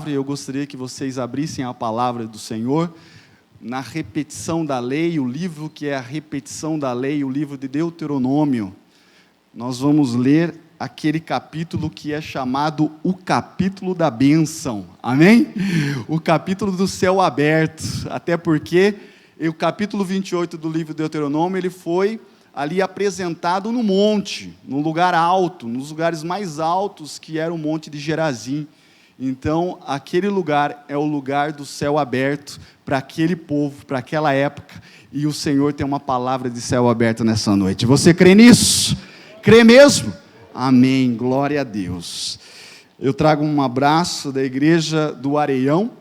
Eu gostaria que vocês abrissem a palavra do Senhor na repetição da lei, o livro que é a repetição da lei, o livro de Deuteronômio. Nós vamos ler aquele capítulo que é chamado o capítulo da bênção, amém? O capítulo do céu aberto, até porque o capítulo 28 do livro de Deuteronômio, ele foi ali apresentado no monte, num lugar alto, nos lugares mais altos, que era o monte de Gerazim. Então, aquele lugar é o lugar do céu aberto para aquele povo, para aquela época, e o Senhor tem uma palavra de céu aberto nessa noite. Você crê nisso? Crê mesmo? Amém, glória a Deus. Eu trago um abraço da igreja do Areião,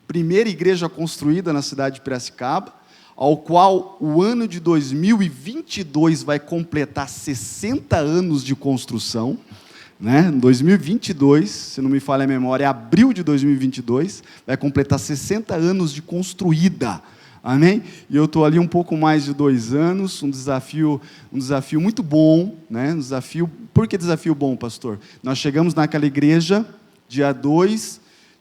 primeira igreja construída na cidade de Piracicaba, ao qual o ano de 2022 vai completar 60 anos de construção, né? Em 2022, se não me falha a memória, abril de 2022, vai completar 60 anos de construída, amém? E eu estou ali um pouco mais de 2 anos, um desafio muito bom, né? Por que desafio bom, pastor? Nós chegamos naquela igreja, dia 2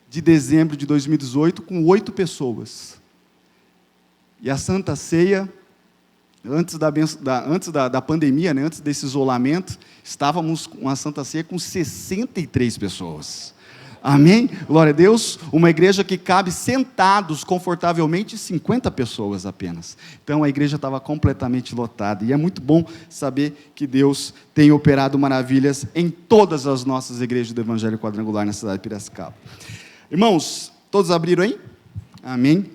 de dezembro de 2018, com 8 pessoas, e a Santa Ceia, antes da pandemia, né, antes desse isolamento, estávamos com a Santa Ceia com 63 pessoas. Amém? Glória a Deus. Uma igreja que cabe sentados confortavelmente 50 pessoas apenas. Então a igreja estava completamente lotada. E é muito bom saber que Deus tem operado maravilhas em todas as nossas igrejas do Evangelho Quadrangular na cidade de Piracicaba. Irmãos, todos abriram aí? Amém?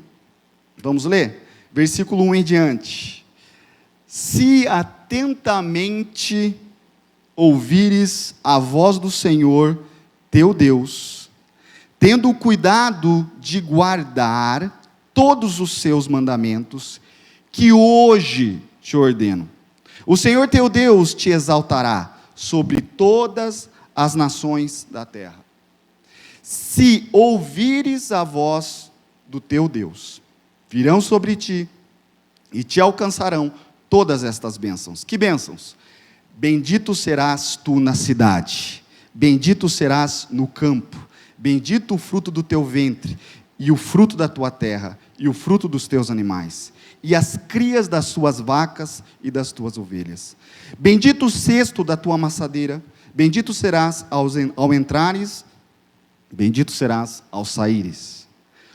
Vamos ler? Versículo 1 em diante. Se atentamente ouvires a voz do Senhor, teu Deus, tendo cuidado de guardar todos os seus mandamentos, que hoje te ordeno, o Senhor teu Deus te exaltará sobre todas as nações da terra. Se ouvires a voz do teu Deus, virão sobre ti e te alcançarão todas estas bênçãos. Que bênçãos? Bendito serás tu na cidade, bendito serás no campo, bendito o fruto do teu ventre, e o fruto da tua terra, e o fruto dos teus animais, e as crias das tuas vacas e das tuas ovelhas. Bendito o cesto da tua amassadeira, bendito serás ao entrares, bendito serás ao saíres.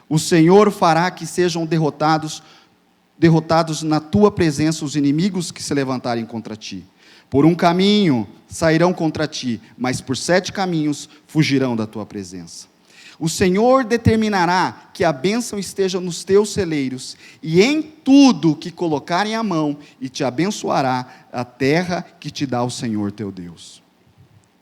O Senhor fará que sejam derrotados na tua presença os inimigos que se levantarem contra ti. Por um caminho sairão contra ti, mas por 7 caminhos fugirão da tua presença. O Senhor determinará que a bênção esteja nos teus celeiros, e em tudo que colocarem a mão, e te abençoará a terra que te dá o Senhor teu Deus.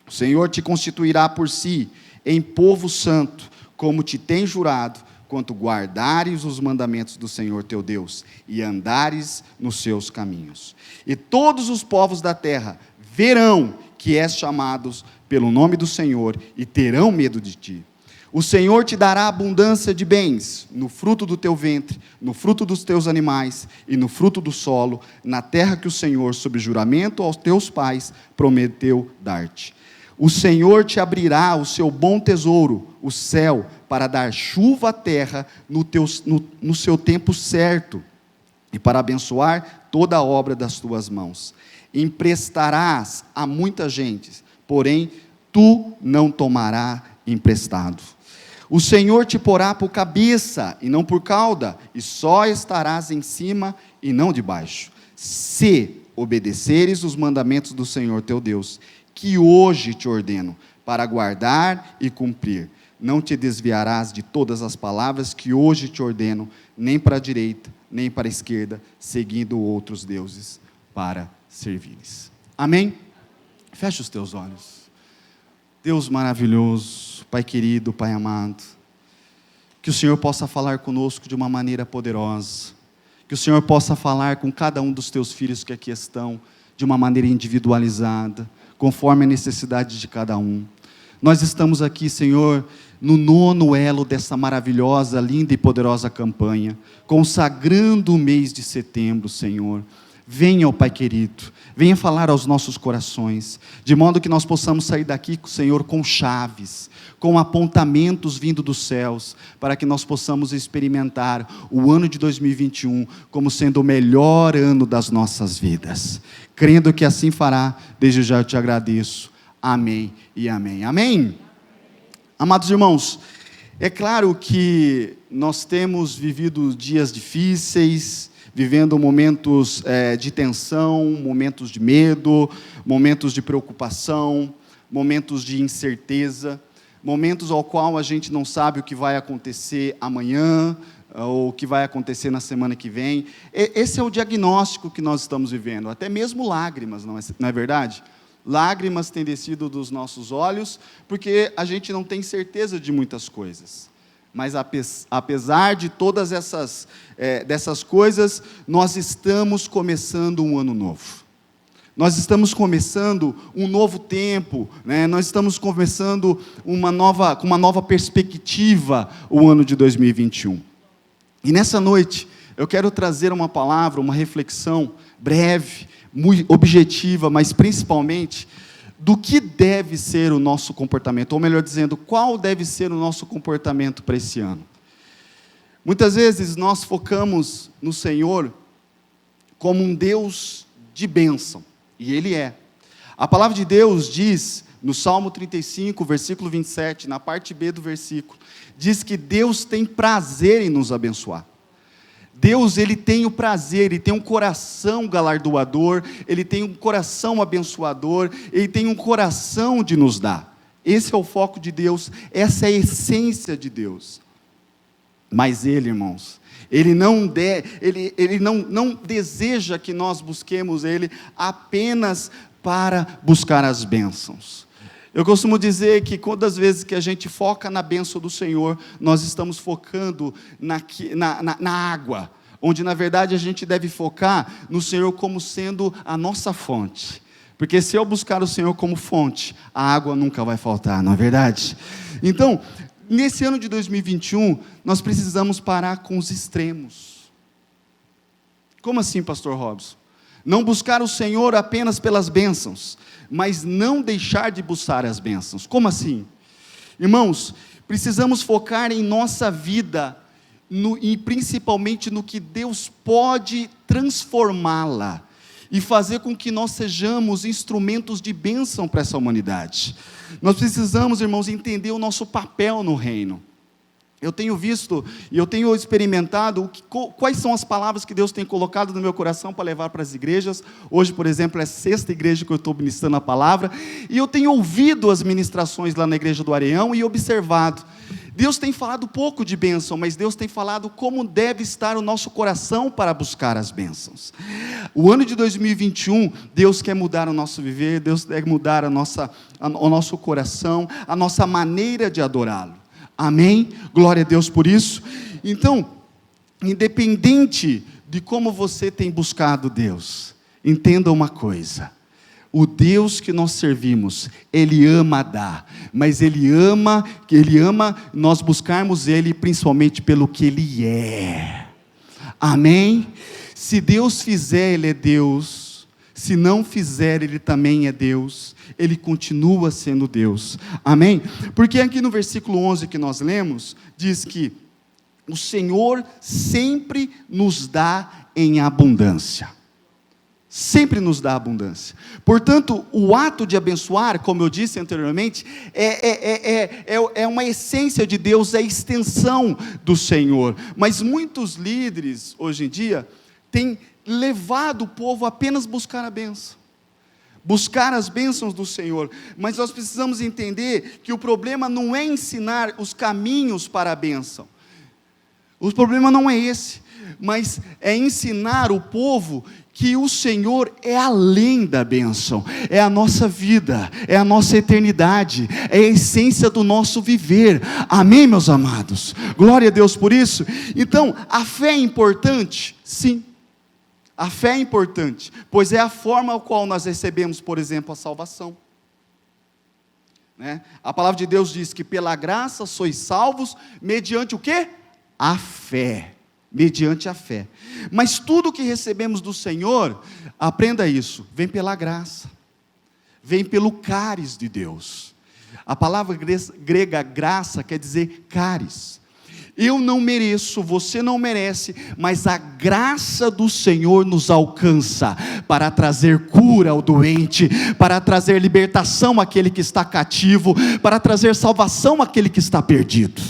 O Senhor te constituirá por si em povo santo, como te tem jurado, quanto guardares os mandamentos do Senhor teu Deus, e andares nos seus caminhos. E todos os povos da terra verão que és chamados pelo nome do Senhor, e terão medo de ti. O Senhor te dará abundância de bens, no fruto do teu ventre, no fruto dos teus animais, e no fruto do solo, na terra que o Senhor, sob juramento aos teus pais, prometeu dar-te. O Senhor te abrirá o seu bom tesouro, o céu, para dar chuva à terra no seu tempo certo, e para abençoar toda a obra das tuas mãos. Emprestarás a muita gente, porém tu não tomarás emprestado. O Senhor te porá por cabeça e não por cauda, e só estarás em cima e não debaixo, se obedeceres os mandamentos do Senhor teu Deus, que hoje te ordeno, para guardar e cumprir. Não te desviarás de todas as palavras que hoje te ordeno, nem para a direita, nem para a esquerda, seguindo outros deuses para servires. Amém? Fecha os teus olhos. Deus maravilhoso, Pai querido, Pai amado, que o Senhor possa falar conosco de uma maneira poderosa, que o Senhor possa falar com cada um dos teus filhos que aqui estão, de uma maneira individualizada, conforme a necessidade de cada um. Nós estamos aqui, Senhor, no 9º elo dessa maravilhosa, linda e poderosa campanha, consagrando o mês de setembro, Senhor, venha, ó Pai querido, venha falar aos nossos corações, de modo que nós possamos sair daqui, Senhor, com chaves, com apontamentos vindo dos céus, para que nós possamos experimentar o ano de 2021 como sendo o melhor ano das nossas vidas. Crendo que assim fará, desde já eu te agradeço. Amém e amém. Amém? Amados irmãos, é claro que nós temos vivido dias difíceis, vivendo momentos de tensão, momentos de medo, momentos de preocupação, momentos de incerteza, momentos ao qual a gente não sabe o que vai acontecer amanhã, ou o que vai acontecer na semana que vem. Esse é o diagnóstico que nós estamos vivendo, até mesmo lágrimas, não é verdade? Lágrimas têm descido dos nossos olhos, porque a gente não tem certeza de muitas coisas. Mas apesar de todas dessas coisas, nós estamos começando um ano novo. Nós estamos começando um novo tempo, né? Nós estamos começando com uma nova perspectiva o ano de 2021. E nessa noite, eu quero trazer uma palavra, uma reflexão breve, muito objetiva, mas principalmente do que deve ser o nosso comportamento, ou melhor dizendo, qual deve ser o nosso comportamento para esse ano. Muitas vezes nós focamos no Senhor como um Deus de bênção, e Ele é. A palavra de Deus diz, no Salmo 35, versículo 27, na parte B do versículo, diz que Deus tem prazer em nos abençoar. Deus, Ele tem o prazer, Ele tem um coração galardoador, Ele tem um coração abençoador, Ele tem um coração de nos dar. Esse é o foco de Deus, essa é a essência de Deus. Mas Ele, irmãos, Ele não deseja que nós busquemos Ele apenas para buscar as bênçãos. Eu costumo dizer que todas as vezes que a gente foca na bênção do Senhor, nós estamos focando na água, onde na verdade a gente deve focar no Senhor como sendo a nossa fonte. Porque se eu buscar o Senhor como fonte, a água nunca vai faltar, não é verdade? Então, nesse ano de 2021, nós precisamos parar com os extremos. Como assim, pastor Robson? Não buscar o Senhor apenas pelas bênçãos, mas não deixar de buscar as bênçãos. Como assim? Irmãos, precisamos focar em nossa vida, e principalmente no que Deus pode transformá-la, e fazer com que nós sejamos instrumentos de bênção para essa humanidade. Nós precisamos, irmãos, entender o nosso papel no reino. Eu tenho visto e eu tenho experimentado quais são as palavras que Deus tem colocado no meu coração para levar para as igrejas. Hoje, por exemplo, é a 6ª igreja que eu estou ministrando a palavra, e eu tenho ouvido as ministrações lá na igreja do Areão e observado. Deus tem falado pouco de bênção, mas Deus tem falado como deve estar o nosso coração para buscar as bênçãos. O ano de 2021, Deus quer mudar o nosso viver, Deus quer mudar o nosso coração, a nossa maneira de adorá-lo. Amém? Glória a Deus por isso. Então, independente de como você tem buscado Deus, entenda uma coisa: o Deus que nós servimos, Ele ama dar, mas Ele ama nós buscarmos Ele principalmente pelo que Ele é. Amém? Se Deus fizer, Ele é Deus. Se não fizer, Ele também é Deus. Ele continua sendo Deus. Amém? Porque aqui no versículo 11 que nós lemos, diz que o Senhor sempre nos dá em abundância. Sempre nos dá abundância. Portanto, o ato de abençoar, como eu disse anteriormente, é uma essência de Deus, é a extensão do Senhor. Mas muitos líderes, hoje em dia, têm levado o povo a apenas buscar a bênção, buscar as bênçãos do Senhor. Mas nós precisamos entender que o problema não é ensinar os caminhos para a bênção. O problema não é esse, mas é ensinar o povo que o Senhor é além da bênção, é a nossa vida, é a nossa eternidade, é a essência do nosso viver. Amém, meus amados? Glória a Deus por isso. Então, a fé é importante? Sim. A fé é importante, pois é a forma a qual nós recebemos, por exemplo, a salvação. Né? A palavra de Deus diz que pela graça sois salvos, mediante o quê? A fé. mediante a fé. Mas tudo que recebemos do Senhor, aprenda isso, vem pela graça, vem pelo cáris de Deus. A palavra grega graça quer dizer cáris. Eu não mereço, você não merece, mas a graça do Senhor nos alcança para trazer cura ao doente, para trazer libertação àquele que está cativo, para trazer salvação àquele que está perdido.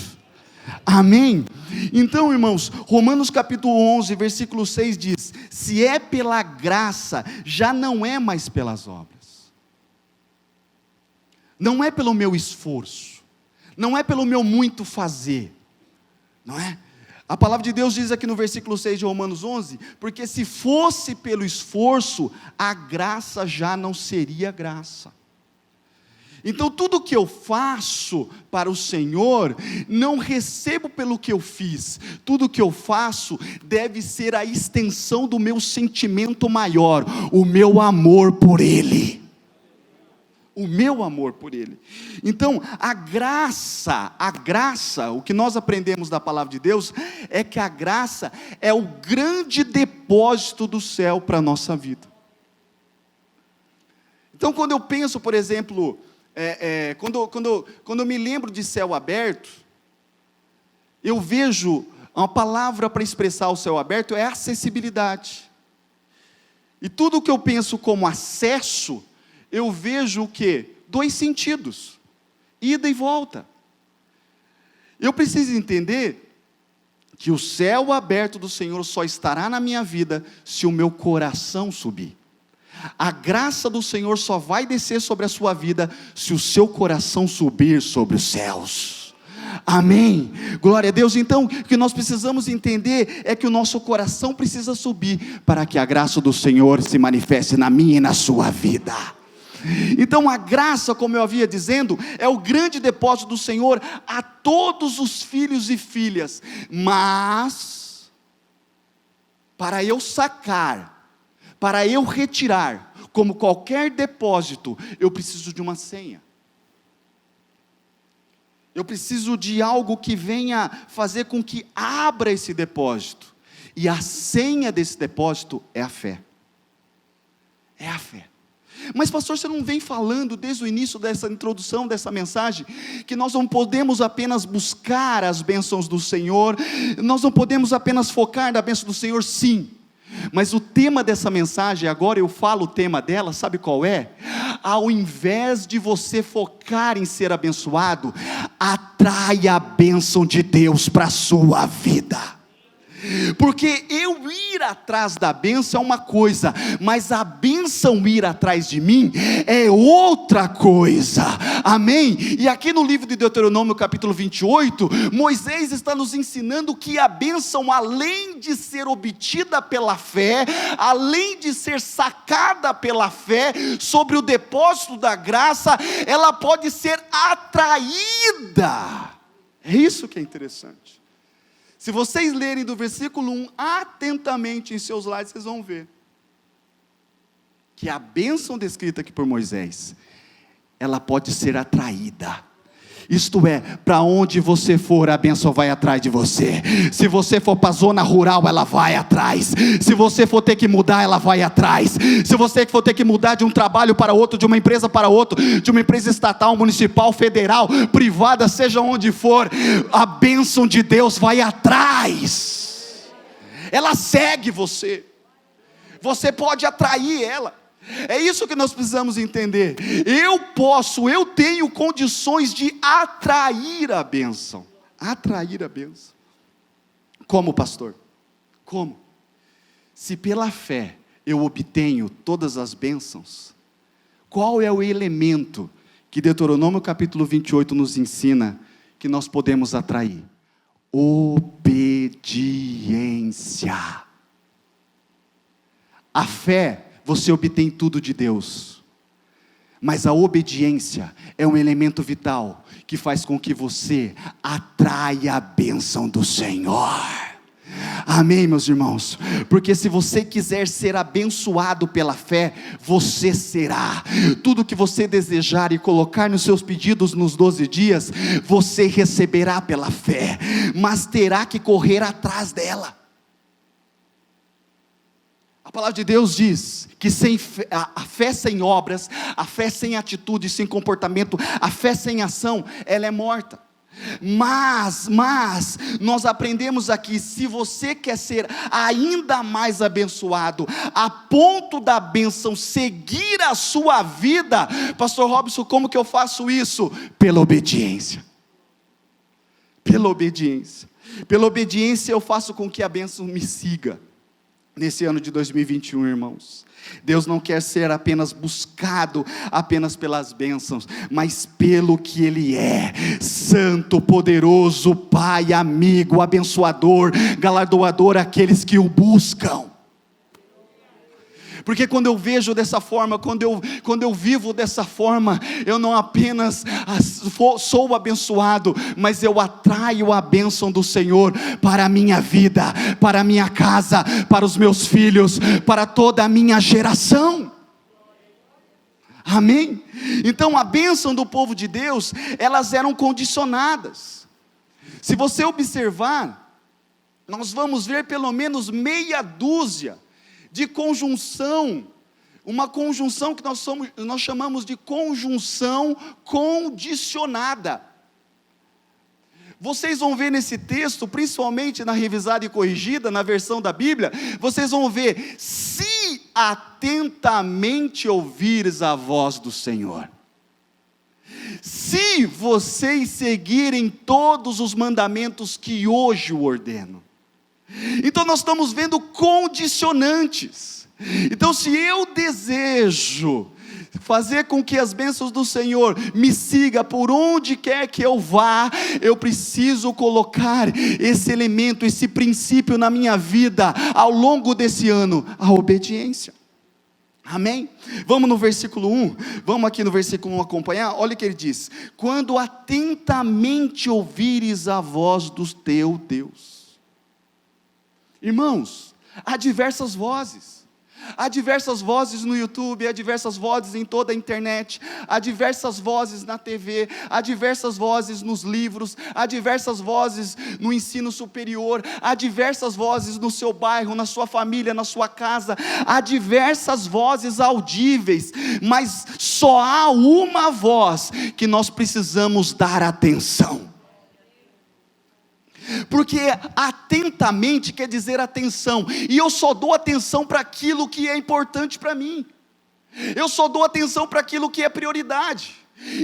Amém? Então, irmãos, Romanos capítulo 11, versículo 6 diz: se é pela graça, já não é mais pelas obras, não é pelo meu esforço, não é pelo meu muito fazer, não é? A palavra de Deus diz aqui no versículo 6 de Romanos 11, porque se fosse pelo esforço, a graça já não seria graça. Então tudo que eu faço para o Senhor, não recebo pelo que eu fiz, tudo que eu faço deve ser a extensão do meu sentimento maior, o meu amor por Ele. O meu amor por Ele. Então a graça, o que nós aprendemos da palavra de Deus, é que a graça é o grande depósito do céu para a nossa vida. Então quando eu penso, por exemplo, quando eu me lembro de céu aberto, eu vejo uma palavra para expressar o céu aberto, é acessibilidade. E tudo que eu penso como acesso, eu vejo o quê? 2 sentidos, ida e volta. Eu preciso entender que o céu aberto do Senhor só estará na minha vida se o meu coração subir. A graça do Senhor só vai descer sobre a sua vida se o seu coração subir sobre os céus. Amém, glória a Deus. Então o que nós precisamos entender é que o nosso coração precisa subir para que a graça do Senhor se manifeste na minha e na sua vida. Então a graça, como eu havia dizendo, é o grande depósito do Senhor a todos os filhos e filhas, mas para eu sacar, para eu retirar, como qualquer depósito, eu preciso de uma senha. Eu preciso de algo que venha fazer com que abra esse depósito. E a senha desse depósito é a fé. É a fé. Mas pastor, você não vem falando desde o início dessa introdução, dessa mensagem, que nós não podemos apenas buscar as bênçãos do Senhor, nós não podemos apenas focar na bênção do Senhor? Sim. Mas o tema dessa mensagem, agora eu falo o tema dela, sabe qual é? Ao invés de você focar em ser abençoado, atraia a bênção de Deus para a sua vida. Porque eu ir atrás da bênção é uma coisa, mas a bênção ir atrás de mim é outra coisa, amém? E aqui no livro de Deuteronômio capítulo 28, Moisés está nos ensinando que a bênção, além de ser obtida pela fé, além de ser sacada pela fé, sobre o depósito da graça, ela pode ser atraída. É isso que é interessante. Se vocês lerem do versículo 1 atentamente em seus lares, vocês vão ver que a bênção descrita aqui por Moisés, ela pode ser atraída. Isto é, para onde você for, a bênção vai atrás de você. Se você for para a zona rural, ela vai atrás. Se você for ter que mudar, ela vai atrás. Se você for ter que mudar de um trabalho para outro, de uma empresa para outro, de uma empresa estatal, municipal, federal, privada, seja onde for, a bênção de Deus vai atrás. Ela segue você. Você pode atrair ela. É isso que nós precisamos entender. Eu tenho condições de atrair a bênção. Atrair a bênção. Como, pastor? Como? Se pela fé eu obtenho todas as bênçãos, qual é o elemento que Deuteronômio capítulo 28 nos ensina que nós podemos atrair? Obediência. A fé, você obtém tudo de Deus, mas a obediência é um elemento vital, que faz com que você atraia a bênção do Senhor. Amém, meus irmãos? Porque se você quiser ser abençoado pela fé, você será. Tudo que você desejar e colocar nos seus pedidos nos 12 dias, você receberá pela fé, mas terá que correr atrás dela. A palavra de Deus diz que a fé sem obras, a fé sem atitude, sem comportamento, a fé sem ação, ela é morta. Mas nós aprendemos aqui, se você quer ser ainda mais abençoado, a ponto da bênção seguir a sua vida, pastor Robson, como que eu faço isso? Pela obediência. Pela obediência. Pela obediência eu faço com que a bênção me siga. Nesse ano de 2021, irmãos, Deus não quer ser apenas buscado apenas pelas bênçãos, mas pelo que Ele é: santo, poderoso, Pai, amigo, abençoador, galardoador àqueles que o buscam. Porque quando eu vejo dessa forma, quando eu vivo dessa forma, eu não apenas sou abençoado, mas eu atraio a bênção do Senhor para a minha vida, para a minha casa, para os meus filhos, para toda a minha geração. Amém? Então a bênção do povo de Deus, elas eram condicionadas. Se você observar, nós vamos ver pelo menos meia dúzia de conjunção, uma conjunção que nós chamamos de conjunção condicionada. Vocês vão ver nesse texto, principalmente na revisada e corrigida, na versão da Bíblia, vocês vão ver: se atentamente ouvires a voz do Senhor, se vocês seguirem todos os mandamentos que hoje o ordeno. Então nós estamos vendo condicionantes. Então, se eu desejo fazer com que as bênçãos do Senhor me siga por onde quer que eu vá, eu preciso colocar esse elemento, esse princípio na minha vida ao longo desse ano: a obediência. Amém? Vamos no versículo 1, vamos aqui no versículo 1 acompanhar. Olha o que ele diz: quando atentamente ouvires a voz do teu Deus. Irmãos, há diversas vozes no YouTube, há diversas vozes em toda a internet, há diversas vozes na TV, há diversas vozes nos livros, há diversas vozes no ensino superior, há diversas vozes no seu bairro, na sua família, na sua casa, há diversas vozes audíveis, mas só há uma voz que nós precisamos dar atenção. Porque atentamente quer dizer atenção, e eu só dou atenção para aquilo que é importante para mim, eu só dou atenção para aquilo que é prioridade.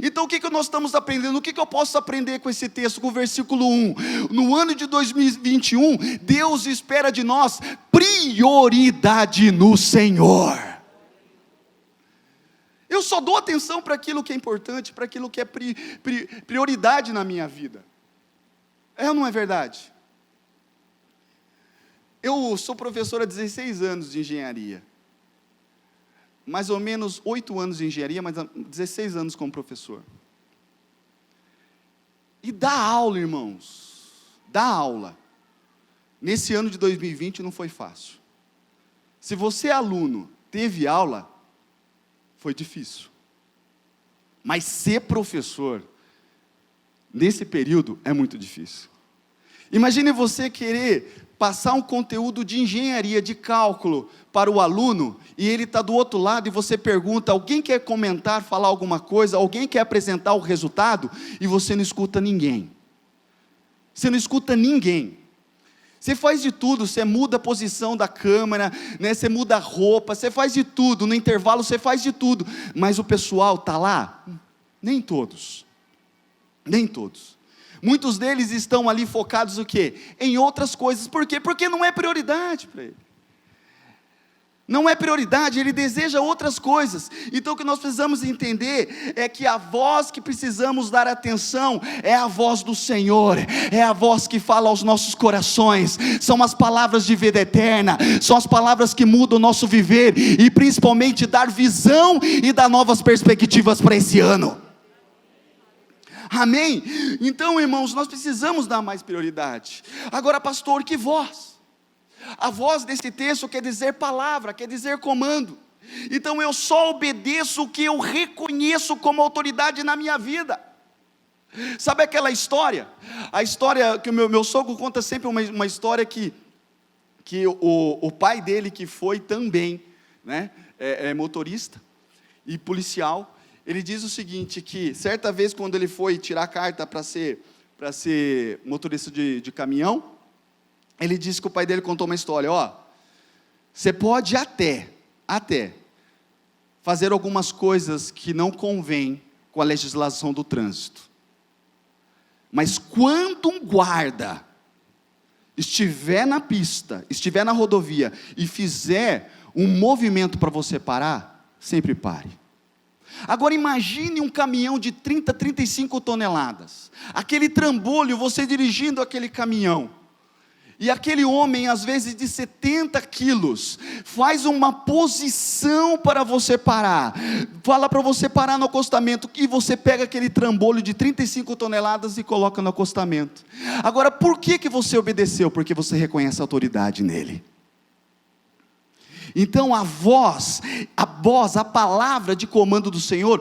Então o que nós estamos aprendendo? O que eu posso aprender com esse texto, com o versículo 1? No ano de 2021, Deus espera de nós prioridade no Senhor. Eu só dou atenção para aquilo que é importante, para aquilo que é prioridade na minha vida. É ou não é verdade? Eu sou professor há 16 anos de engenharia. Mais ou menos 8 anos de engenharia, mas 16 anos como professor. E dar aula, irmãos, dar aula, nesse ano de 2020 não foi fácil. Se você é aluno, teve aula, foi difícil. Mas ser professor, nesse período, é muito difícil. Imagine você querer passar um conteúdo de engenharia, de cálculo, para o aluno, e ele está do outro lado, e você pergunta: alguém quer comentar, falar alguma coisa? Alguém quer apresentar o resultado? E você não escuta ninguém. Você não escuta ninguém. Você faz de tudo, você muda a posição da câmera, né? Você muda a roupa, você faz de tudo, no intervalo você faz de tudo, mas o pessoal está lá? Nem todos. Nem todos. Muitos deles estão ali focados o quê? Em outras coisas. Por quê? Porque não é prioridade para ele. Não é prioridade, ele deseja outras coisas. Então o que nós precisamos entender é que a voz que precisamos dar atenção é a voz do Senhor, é a voz que fala aos nossos corações, são as palavras de vida eterna, são as palavras que mudam o nosso viver, e principalmente dar visão e dar novas perspectivas para esse ano. Amém? Então, irmãos, nós precisamos dar mais prioridade. Agora, pastor, que voz? A voz desse texto quer dizer palavra, quer dizer comando. Então eu só obedeço o que eu reconheço como autoridade na minha vida. Sabe aquela história? A história que o meu sogro conta sempre, uma história que que o pai dele, que foi também, né, motorista e policial, ele diz o seguinte, que certa vez quando ele foi tirar a carta para ser motorista de caminhão, ele disse que o pai dele contou uma história, você pode até fazer algumas coisas que não convêm com a legislação do trânsito, mas quando um guarda estiver na pista, estiver na rodovia e fizer um movimento para você parar, sempre pare. Agora imagine um caminhão de 30, 35 toneladas, aquele trambolho, você dirigindo aquele caminhão, e aquele homem, às vezes de 70 quilos, faz uma posição para você parar, fala para você parar no acostamento, e você pega aquele trambolho de 35 toneladas e coloca no acostamento. Agora, por que você obedeceu? Porque você reconhece a autoridade nele. Então a voz, a palavra de comando do Senhor,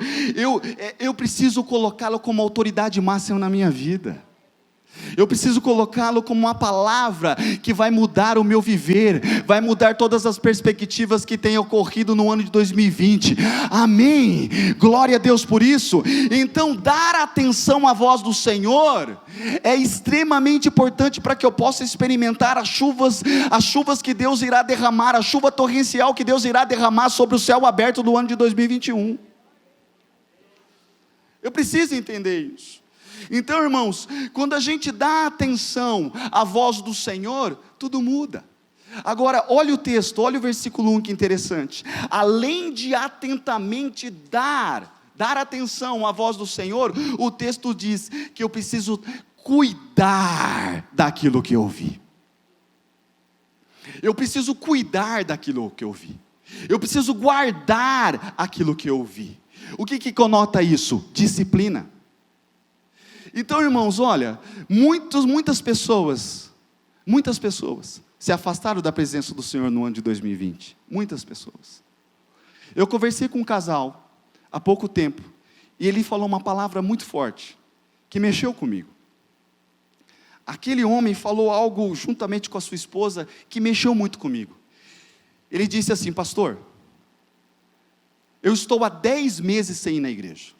eu preciso colocá-lo como autoridade máxima na minha vida. Eu preciso colocá-lo como uma palavra que vai mudar o meu viver, vai mudar todas as perspectivas que têm ocorrido no ano de 2020, amém, glória a Deus por isso. Então dar atenção à voz do Senhor é extremamente importante para que eu possa experimentar as chuvas que Deus irá derramar, a chuva torrencial que Deus irá derramar sobre o céu aberto do ano de 2021, eu preciso entender isso. Então, irmãos, quando a gente dá atenção à voz do Senhor, tudo muda. Agora, olha o texto, olha o versículo 1, que interessante. Além de atentamente dar atenção à voz do Senhor, o texto diz que eu preciso cuidar daquilo que eu ouvi. Eu preciso cuidar daquilo que eu ouvi. Eu preciso guardar aquilo que eu ouvi. O que conota isso? Disciplina. Então, irmãos, olha, muitas pessoas se afastaram da presença do Senhor no ano de 2020, muitas pessoas. Eu conversei com um casal, há pouco tempo, e ele falou uma palavra muito forte, que mexeu comigo. Aquele homem falou algo juntamente com a sua esposa, que mexeu muito comigo. Ele disse assim: pastor, eu estou há 10 meses sem ir na igreja.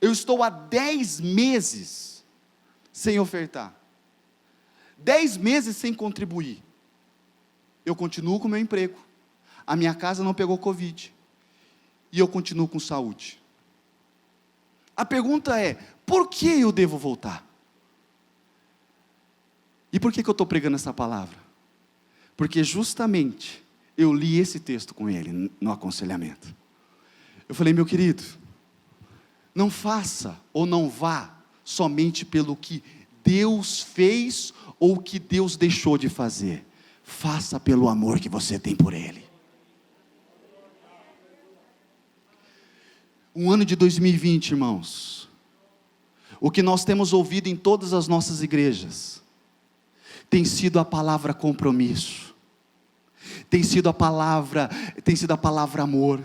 Eu estou há 10 meses sem ofertar, 10 meses sem contribuir. Eu continuo com o meu emprego, a minha casa não pegou Covid, e eu continuo com saúde. A pergunta é: por que eu devo voltar? E por que eu estou pregando essa palavra? Porque justamente eu li esse texto com ele no aconselhamento. Eu falei: meu querido, não faça ou não vá somente pelo que Deus fez ou que Deus deixou de fazer. Faça pelo amor que você tem por Ele. O ano de 2020, irmãos, o que nós temos ouvido em todas as nossas igrejas, tem sido a palavra compromisso, tem sido a palavra amor,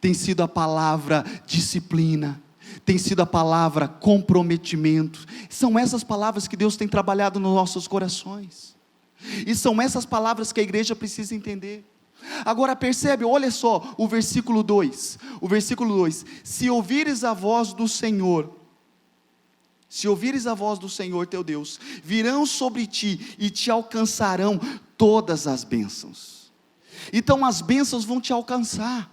tem sido a palavra disciplina, tem sido a palavra comprometimento. São essas palavras que Deus tem trabalhado nos nossos corações, e são essas palavras que a igreja precisa entender. Agora percebe, olha só o versículo 2, se ouvires a voz do Senhor teu Deus, virão sobre ti e te alcançarão todas as bênçãos. Então as bênçãos vão te alcançar.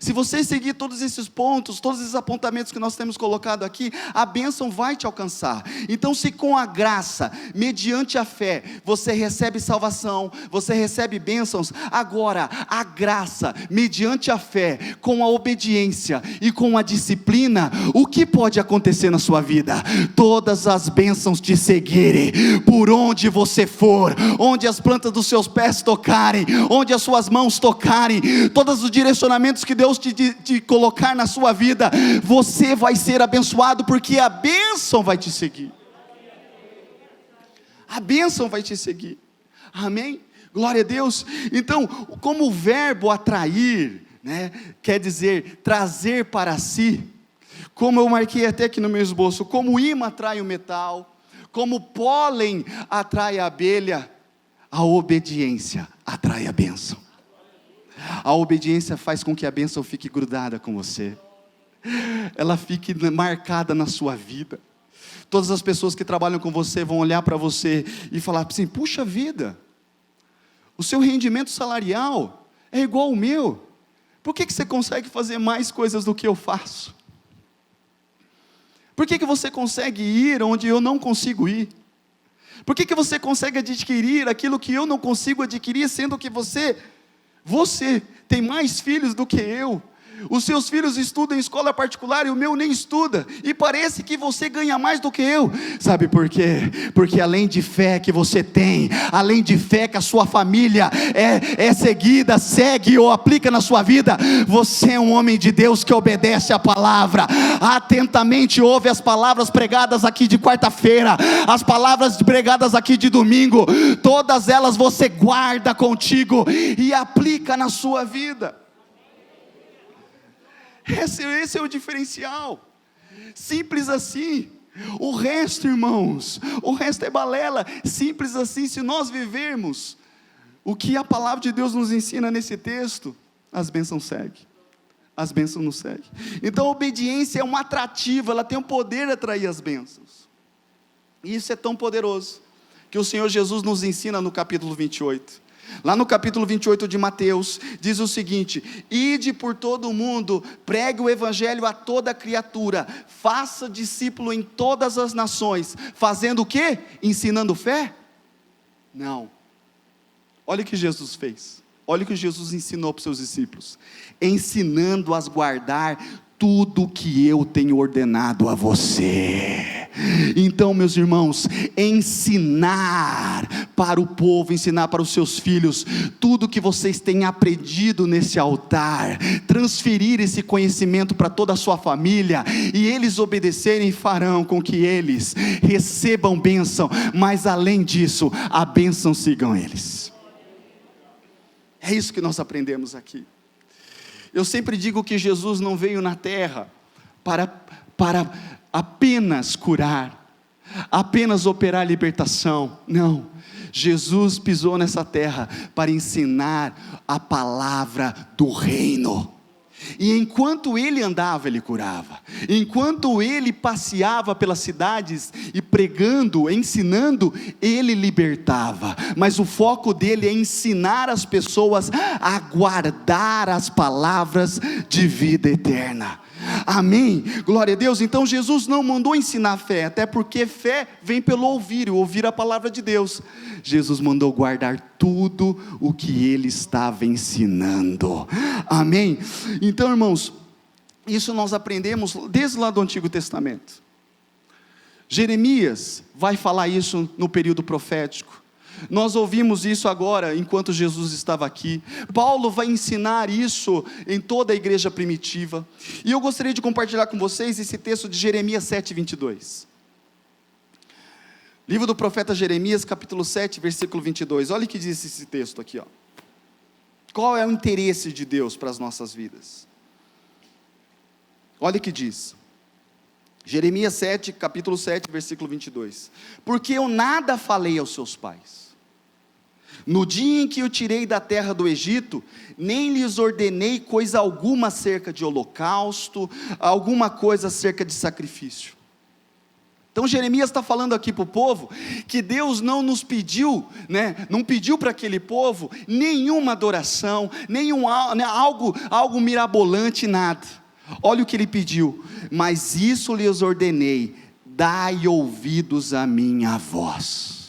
Se você seguir todos esses pontos, todos esses apontamentos que nós temos colocado aqui, a bênção vai te alcançar. Então, se com a graça, mediante a fé, você recebe salvação, você recebe bênçãos, agora a graça, mediante a fé, com a obediência e com a disciplina, o que pode acontecer na sua vida? Todas as bênçãos te seguirem, por onde você for, onde as plantas dos seus pés tocarem, onde as suas mãos tocarem, todos os direcionamentos que Deus te colocar na sua vida, você vai ser abençoado, porque a bênção vai te seguir. A bênção vai te seguir. Amém? Glória a Deus. Então, como o verbo atrair, quer dizer trazer para si, como eu marquei até aqui no meu esboço, como o imã atrai o metal, Como pólen atrai a abelha, a obediência atrai a bênção. A obediência faz com que a bênção fique grudada com você. Ela fique marcada na sua vida. Todas as pessoas que trabalham com você vão olhar para você e falar assim: puxa vida, o seu rendimento salarial é igual ao meu. Por que você consegue fazer mais coisas do que eu faço? Por que você consegue ir onde eu não consigo ir? Por que você consegue adquirir aquilo que eu não consigo adquirir, sendo que você tem mais filhos do que eu? Os seus filhos estudam em escola particular e o meu nem estuda, e parece que você ganha mais do que eu. Sabe por quê? Porque além de fé que você tem, além de fé que a sua família segue ou aplica na sua vida, você é um homem de Deus que obedece a palavra, atentamente ouve as palavras pregadas aqui de quarta-feira, as palavras pregadas aqui de domingo, todas elas você guarda contigo e aplica na sua vida. Esse é o diferencial, simples assim. O resto, irmãos, o resto é balela, simples assim. Se nós vivermos o que a palavra de Deus nos ensina nesse texto, as bênçãos seguem, as bênçãos nos seguem. Então a obediência é uma atrativa, ela tem o poder de atrair as bênçãos, e isso é tão poderoso, que o Senhor Jesus nos ensina no capítulo 28, lá no capítulo 28 de Mateus, diz o seguinte: ide por todo o mundo, pregue o evangelho a toda criatura, faça discípulo em todas as nações, fazendo o quê? Ensinando fé? Não, olha o que Jesus fez, olha o que Jesus ensinou para os seus discípulos: ensinando-as a guardar tudo que eu tenho ordenado a você. Então, meus irmãos, ensinar para o povo, ensinar para os seus filhos, tudo que vocês têm aprendido nesse altar, transferir esse conhecimento para toda a sua família, e eles obedecerem, farão com que eles recebam bênção, mas além disso, a bênção sigam eles. É isso que nós aprendemos aqui. Eu sempre digo que Jesus não veio na terra para apenas curar, apenas operar libertação. Não, Jesus pisou nessa terra para ensinar a palavra do reino. E enquanto ele andava, ele curava. Enquanto ele passeava pelas cidades e pregando, ensinando, ele libertava. Mas o foco dele é ensinar as pessoas a guardar as palavras de vida eterna. Amém, glória a Deus. Então Jesus não mandou ensinar fé, até porque fé vem pelo ouvir a palavra de Deus. Jesus mandou guardar tudo o que ele estava ensinando. Amém. Então, irmãos, isso nós aprendemos desde lá do Antigo Testamento. Jeremias vai falar isso no período profético. Nós ouvimos isso agora, enquanto Jesus estava aqui. Paulo vai ensinar isso em toda a igreja primitiva. E eu gostaria de compartilhar com vocês esse texto de Jeremias 7:22. Livro do profeta Jeremias, capítulo 7, versículo 22. Olha o que diz esse texto aqui, ó. Qual é o interesse de Deus para as nossas vidas? Olha o que diz. Jeremias 7, capítulo 7, versículo 22. Porque eu nada falei aos seus pais, no dia em que eu tirei da terra do Egito, nem lhes ordenei coisa alguma acerca de holocausto, alguma coisa acerca de sacrifício. Então Jeremias está falando aqui para o povo, que Deus não nos pediu, não pediu para aquele povo, nenhuma adoração, algo mirabolante, nada. Olha o que ele pediu: mas isso lhes ordenei, dai ouvidos à minha voz.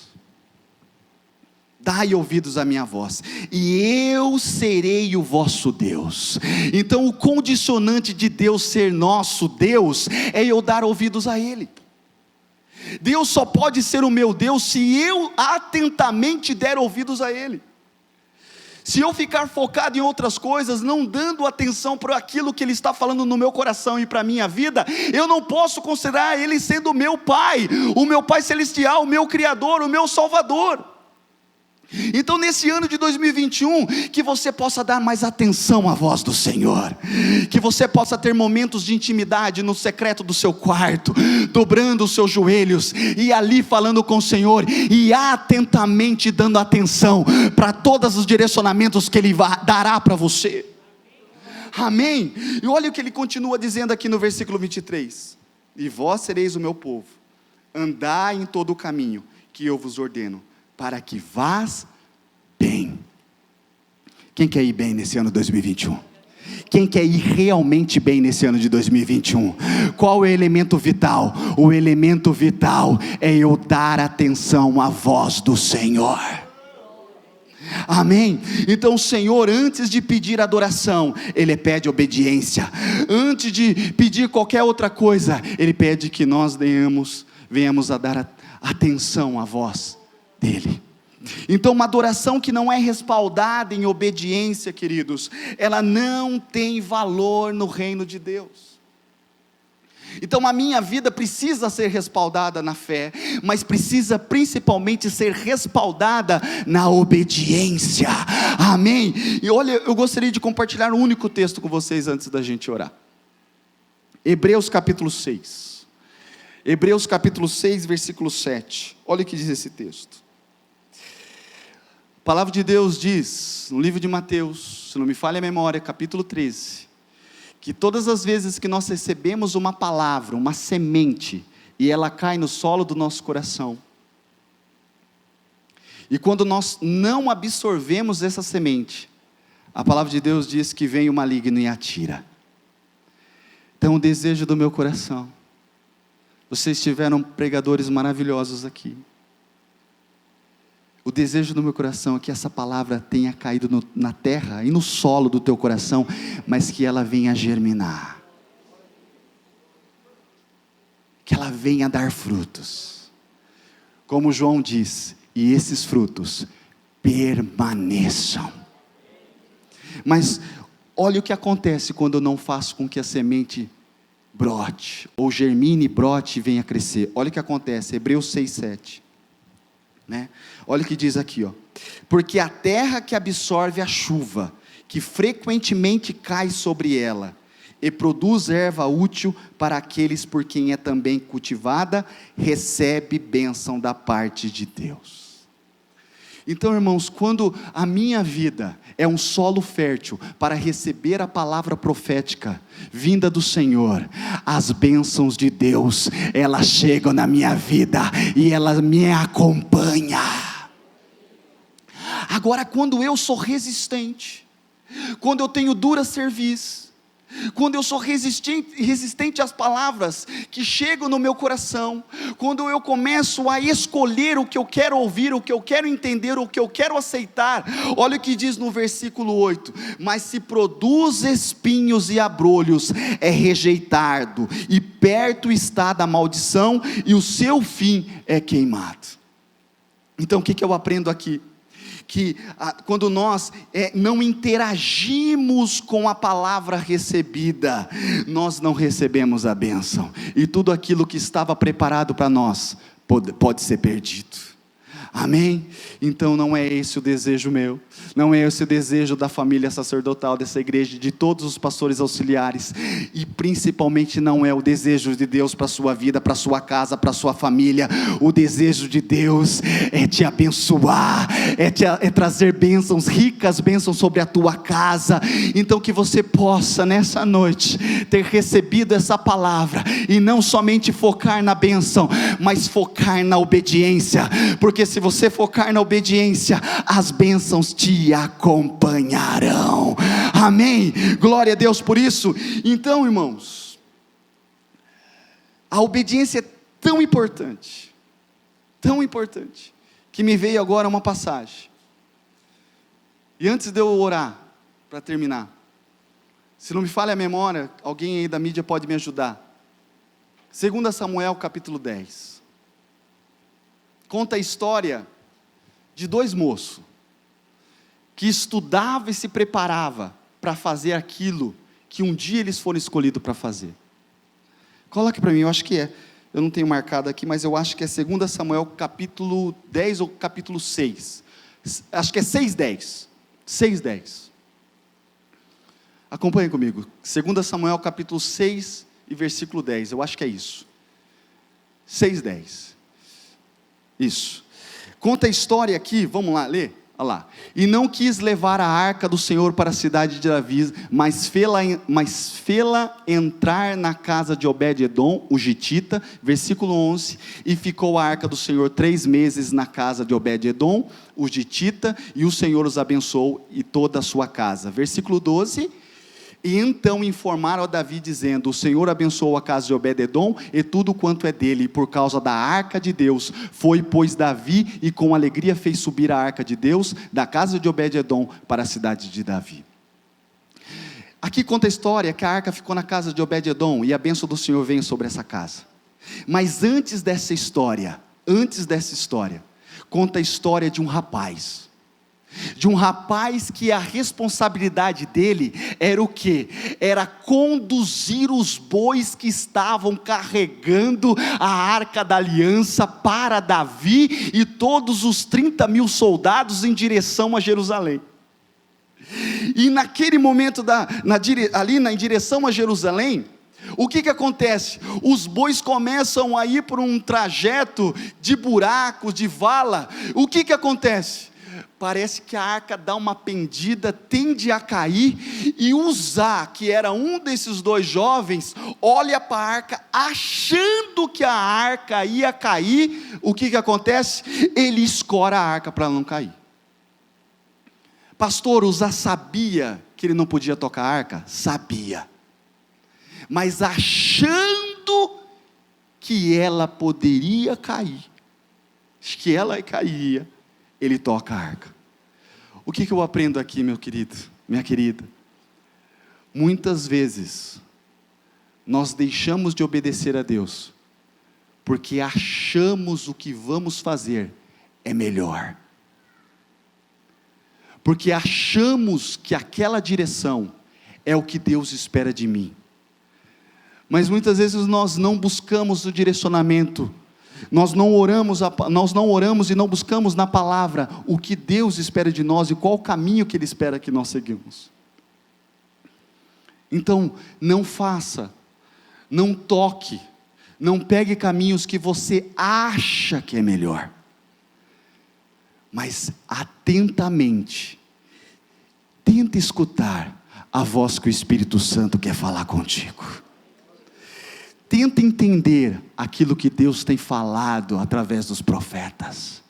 Dai ouvidos à minha voz, e eu serei o vosso Deus. Então o condicionante de Deus ser nosso Deus, é eu dar ouvidos a Ele. Deus só pode ser o meu Deus, se eu atentamente der ouvidos a Ele. Se eu ficar focado em outras coisas, não dando atenção para aquilo que Ele está falando no meu coração e para a minha vida, eu não posso considerar Ele sendo o meu Pai celestial, o meu Criador, o meu Salvador. Então nesse ano de 2021, que você possa dar mais atenção à voz do Senhor, que você possa ter momentos de intimidade no secreto do seu quarto, dobrando os seus joelhos, e ali falando com o Senhor, e atentamente dando atenção, para todos os direcionamentos que Ele dará para você, amém? E olha o que Ele continua dizendo aqui no versículo 23, e vós sereis o meu povo, andai em todo o caminho que eu vos ordeno, para que vás bem. Quem quer ir bem nesse ano 2021? Quem quer ir realmente bem nesse ano de 2021? Qual é o elemento vital? O elemento vital é eu dar atenção à voz do Senhor, amém? Então o Senhor, antes de pedir adoração, Ele pede obediência. Antes de pedir qualquer outra coisa, Ele pede que nós venhamos a dar atenção à voz dEle. Então uma adoração que não é respaldada em obediência, queridos, ela não tem valor no reino de Deus. Então a minha vida precisa ser respaldada na fé, mas precisa principalmente ser respaldada na obediência, amém? E olha, eu gostaria de compartilhar um único texto com vocês antes da gente orar. Hebreus capítulo 6, Hebreus capítulo 6, versículo 7, olha o que diz esse texto. A palavra de Deus diz, no livro de Mateus, se não me falha a memória, capítulo 13, que todas as vezes que nós recebemos uma palavra, uma semente, e ela cai no solo do nosso coração, e quando nós não absorvemos essa semente, a palavra de Deus diz que vem o maligno e a tira. Então o desejo do meu coração, vocês tiveram pregadores maravilhosos aqui, o desejo do meu coração é que essa palavra tenha caído na terra e no solo do teu coração, mas que ela venha germinar, que ela venha dar frutos, como João diz, e esses frutos permaneçam. Mas olha o que acontece quando eu não faço com que a semente brote, ou germine, brote e venha crescer. Olha o que acontece, Hebreus 6, 7. Olha o que diz aqui, porque a terra que absorve a chuva, que frequentemente cai sobre ela, e produz erva útil para aqueles por quem é também cultivada, recebe bênção da parte de Deus. Então, irmãos, quando a minha vida é um solo fértil para receber a palavra profética vinda do Senhor, as bênçãos de Deus, elas chegam na minha vida e elas me acompanham. Agora, quando eu sou resistente, quando eu tenho dura cerviz, quando eu sou resistente às palavras que chegam no meu coração, quando eu começo a escolher o que eu quero ouvir, o que eu quero entender, o que eu quero aceitar, olha o que diz no versículo 8, mas se produz espinhos e abrolhos, é rejeitado, e perto está da maldição, e o seu fim é queimado. Então o que eu aprendo aqui? Que quando nós não interagimos com a palavra recebida, nós não recebemos a bênção, e tudo aquilo que estava preparado para nós pode ser perdido, amém? Então não é esse o desejo meu, não é esse o desejo da família sacerdotal dessa igreja, de todos os pastores auxiliares, e principalmente não é o desejo de Deus para a sua vida, para a sua casa, para a sua família. O desejo de Deus é te abençoar, é trazer bênçãos, ricas bênçãos sobre a tua casa. Então que você possa nessa noite ter recebido essa palavra, e não somente focar na bênção, mas focar na obediência, porque se você focar na obediência, as bênçãos te acompanharão, amém? Glória a Deus por isso. Então, irmãos, a obediência é tão importante, que me veio agora uma passagem, e antes de eu orar, para terminar, se não me falha a memória, alguém aí da mídia pode me ajudar, 2 Samuel capítulo 10, conta a história de dois moços, que estudavam e se preparavam para fazer aquilo que um dia eles foram escolhidos para fazer. Coloque para mim, eu acho que eu não tenho marcado aqui, mas eu acho que é 2 Samuel capítulo 10 ou capítulo 6, Acho que é 6:10. 6:10. Acompanhe comigo. 2 Samuel capítulo 6 e versículo 10. Eu acho que é isso. 6:10. Isso. Conta a história aqui, vamos lá ler. Olha lá. E não quis levar a arca do Senhor para a cidade de Davi, mas fê-la entrar na casa de Obed-edom, o gitita, versículo 11, e ficou a arca do Senhor 3 meses na casa de Obed-edom, o gitita, e o Senhor os abençoou e toda a sua casa. Versículo 12, e então informaram a Davi dizendo, o Senhor abençoou a casa de Obed-edom e tudo quanto é dele, e por causa da arca de Deus, foi pois Davi, e com alegria fez subir a arca de Deus, da casa de Obed-edom, para a cidade de Davi. Aqui conta a história que a arca ficou na casa de Obed-edom, e a bênção do Senhor veio sobre essa casa. Mas antes dessa história, conta a história de um rapaz que a responsabilidade dele era o quê? Era conduzir os bois que estavam carregando a arca da aliança para Davi e todos os 30.000 soldados em direção a Jerusalém. E naquele momento, em direção a Jerusalém, o que acontece? Os bois começam a ir por um trajeto de buracos, de vala. O que acontece? Parece que a arca dá uma pendida, tende a cair, e Uzá, que era um desses 2 jovens, olha para a arca, achando que a arca ia cair. O que acontece? Ele escora a arca para não cair. Pastor, Uzá sabia que ele não podia tocar a arca? Sabia, mas achando que ela poderia cair, que ela cairia, ele toca a arca. O que eu aprendo aqui, meu querido, minha querida? Muitas vezes, nós deixamos de obedecer a Deus, porque achamos o que vamos fazer é melhor. Porque achamos que aquela direção é o que Deus espera de mim. Mas muitas vezes nós não buscamos o direcionamento, nós não oramos e não buscamos na palavra o que Deus espera de nós e qual o caminho que Ele espera que nós seguimos. Então, não faça, não toque, não pegue caminhos que você acha que é melhor, mas atentamente, tenta escutar a voz que o Espírito Santo quer falar contigo. Tenta entender aquilo que Deus tem falado através dos profetas.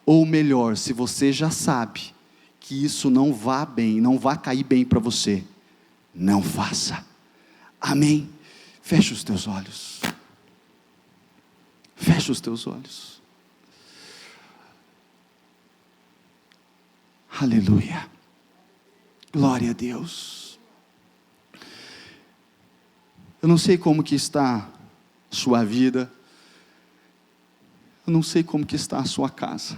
Ou melhor, se você já sabe que isso não vai bem, não vai cair bem para você, não faça. Amém? Fecha os teus olhos. Fecha os teus olhos. Aleluia. Glória a Deus. Eu não sei como que está a sua vida, eu não sei como que está a sua casa,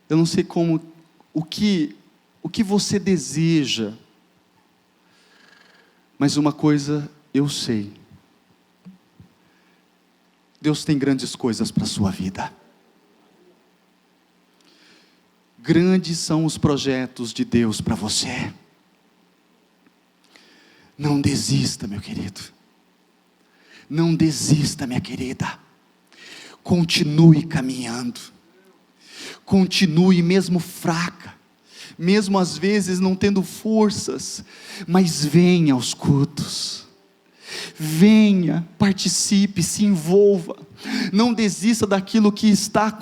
eu não sei o que você deseja, mas uma coisa eu sei, Deus tem grandes coisas para a sua vida, grandes são os projetos de Deus para você. Não desista, meu querido, não desista, minha querida, continue caminhando, continue mesmo fraca, mesmo às vezes não tendo forças, mas venha aos cultos, venha, participe, se envolva, não desista daquilo que está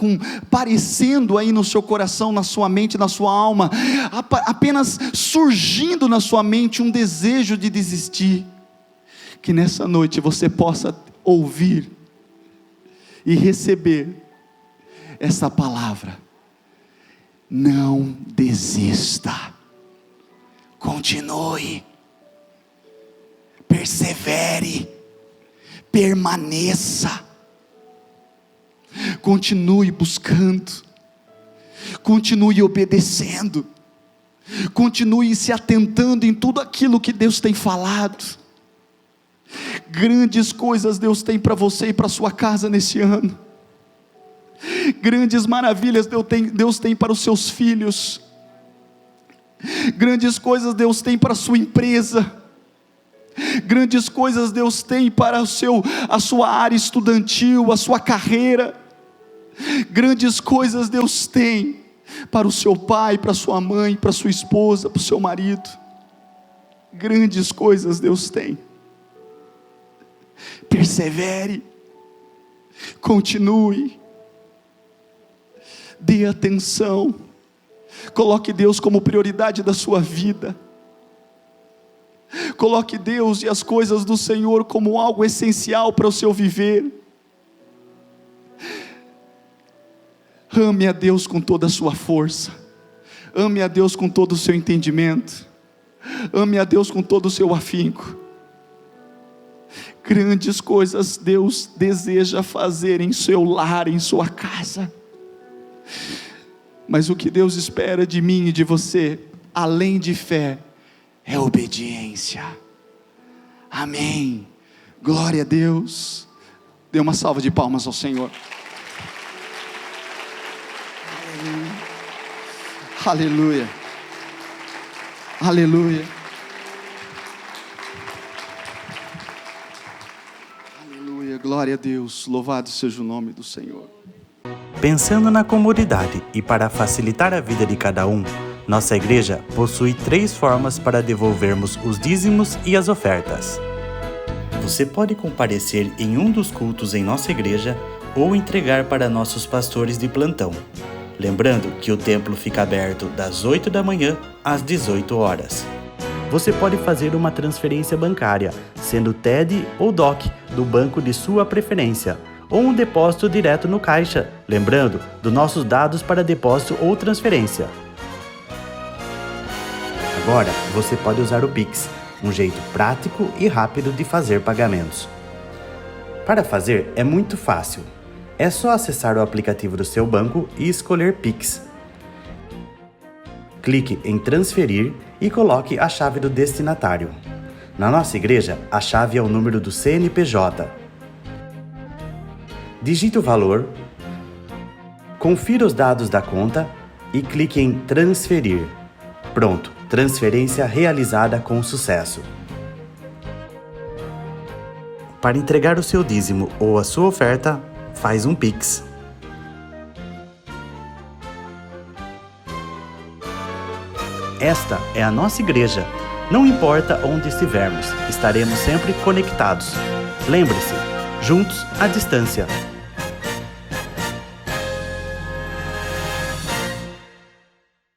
parecendo aí no seu coração, na sua mente, na sua alma, apenas surgindo na sua mente um desejo de desistir, que nessa noite você possa ouvir e receber essa palavra: não desista, continue, persevere, permaneça, continue buscando, continue obedecendo, continue se atentando em tudo aquilo que Deus tem falado. Grandes coisas Deus tem para você e para sua casa nesse ano. Grandes maravilhas Deus tem para os seus filhos. Grandes coisas Deus tem para a sua empresa. Grandes coisas Deus tem para a sua área estudantil, a sua carreira. Grandes coisas Deus tem para o seu pai, para a sua mãe, para a sua esposa, para o seu marido. Grandes coisas Deus tem. Persevere, continue, dê atenção, coloque Deus como prioridade da sua vida. Coloque Deus e as coisas do Senhor como algo essencial para o seu viver. Ame a Deus com toda a sua força. Ame a Deus com todo o seu entendimento. Ame a Deus com todo o seu afinco. Grandes coisas Deus deseja fazer em seu lar, em sua casa. Mas o que Deus espera de mim e de você, além de fé, é obediência. Amém. Glória a Deus. Dê uma salva de palmas ao Senhor. Aleluia. Aleluia. Aleluia. Glória a Deus. Louvado seja o nome do Senhor. Pensando na comunidade e para facilitar a vida de cada um, nossa igreja possui 3 formas para devolvermos os dízimos e as ofertas. Você pode comparecer em um dos cultos em nossa igreja ou entregar para nossos pastores de plantão. Lembrando que o templo fica aberto das 8 da manhã às 18 horas. Você pode fazer uma transferência bancária, sendo TED ou DOC, do banco de sua preferência, ou um depósito direto no caixa, lembrando dos nossos dados para depósito ou transferência. Agora, você pode usar o Pix, um jeito prático e rápido de fazer pagamentos. Para fazer é muito fácil. É só acessar o aplicativo do seu banco e escolher Pix. Clique em transferir e coloque a chave do destinatário. Na nossa igreja, a chave é o número do CNPJ. Digite o valor, confira os dados da conta e clique em transferir. Pronto, transferência realizada com sucesso. Para entregar o seu dízimo ou a sua oferta, faz um Pix. Esta é a nossa igreja. Não importa onde estivermos, estaremos sempre conectados. Lembre-se, juntos à distância.